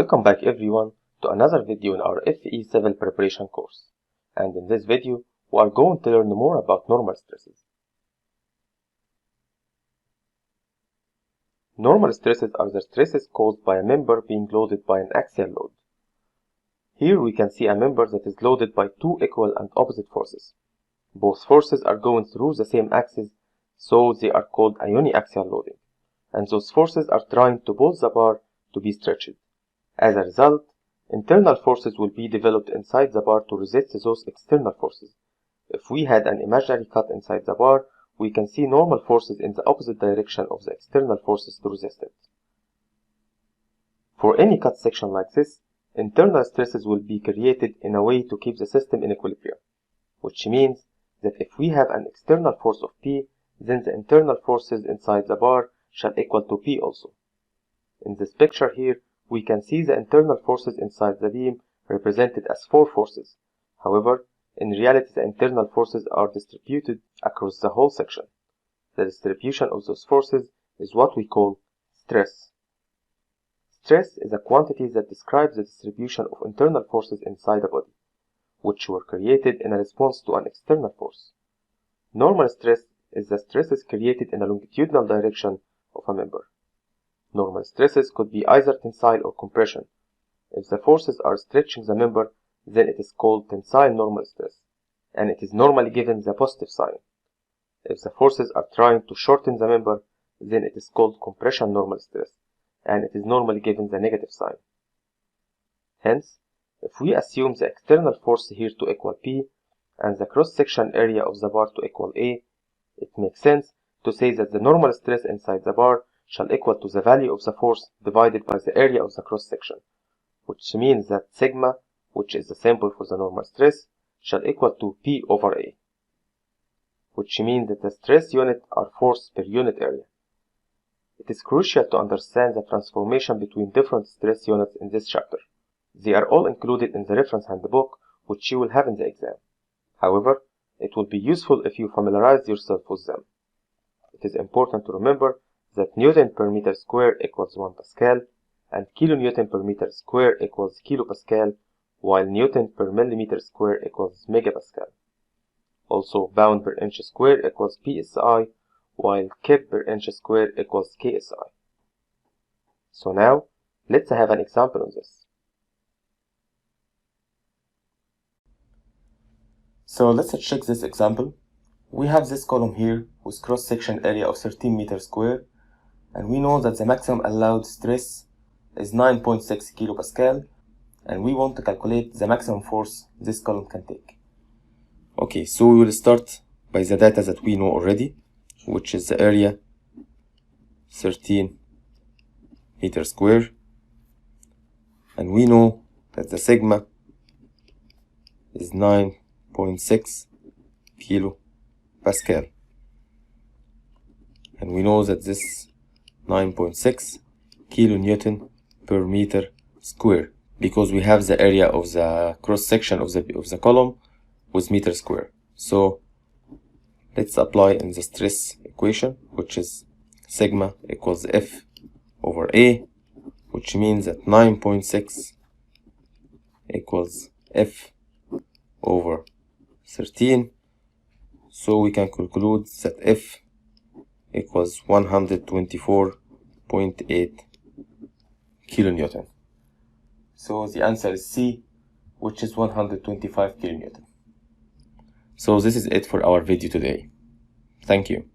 Welcome back everyone to another video in our FE Civil Preparation course. And in this video, we are going to learn more about normal stresses. Normal stresses are the stresses caused by a member being loaded by an axial load. Here we can see a member that is loaded by two equal and opposite forces. Both forces are going through the same axis, so they are called a uniaxial loading. And those forces are trying to pull the bar to be stretched. As a result, internal forces will be developed inside the bar to resist those external forces. If we had an imaginary cut inside the bar, we can see normal forces in the opposite direction of the external forces to resist it. For any cut section like this, internal stresses will be created in a way to keep the system in equilibrium, which means that if we have an external force of P, then the internal forces inside the bar shall equal to P also. In this picture here, we can see the internal forces inside the beam represented as four forces. However, in reality the internal forces are distributed across the whole section. The distribution of those forces is what we call stress. Stress is a quantity that describes the distribution of internal forces inside a body, which were created in a response to an external force. Normal stress is the stresses created in a longitudinal direction of a member. Normal stresses could be either tensile or compression. If the forces are stretching the member, then it is called tensile normal stress, and it is normally given the positive sign. If the forces are trying to shorten the member, then it is called compression normal stress, and it is normally given the negative sign. Hence, if we assume the external force here to equal P, and the cross-section area of the bar to equal A, it makes sense to say that the normal stress inside the bar shall equal to the value of the force divided by the area of the cross-section, which means that sigma, which is the symbol for the normal stress, shall equal to P over A, which means that the stress unit are force per unit area. It is crucial to understand the transformation between different stress units in this chapter. They are all included in the reference handbook, which you will have in the exam. However, it will be useful if you familiarize yourself with them. It is important to remember that Newton per meter square equals 1 Pascal, and kilonewton per meter square equals kilopascal, while Newton per millimeter square equals megapascal. Also, pound per inch square equals psi, while kib per inch square equals ksi. So now, let's have an example on this. So let's check this example. We have this column here with cross-section area of 13 meters square, and we know that the maximum allowed stress is 9.6 kilopascal, and we want to calculate the maximum force this column can take. Okay, so we will start by the data that we know already, which is the area 13 meters square, and we know that the sigma is 9.6 kilopascal, and we know that this 9.6 kilonewton per meter square, because we have the area of the cross section of the column with meter square. So let's apply in the stress equation, which is sigma equals F over A, which means that 9.6 equals F over 13. So we can conclude that F equals 124.8 kilonewton. So the answer is C, which is 125 kilonewton. So this is it for our video today. Thank you.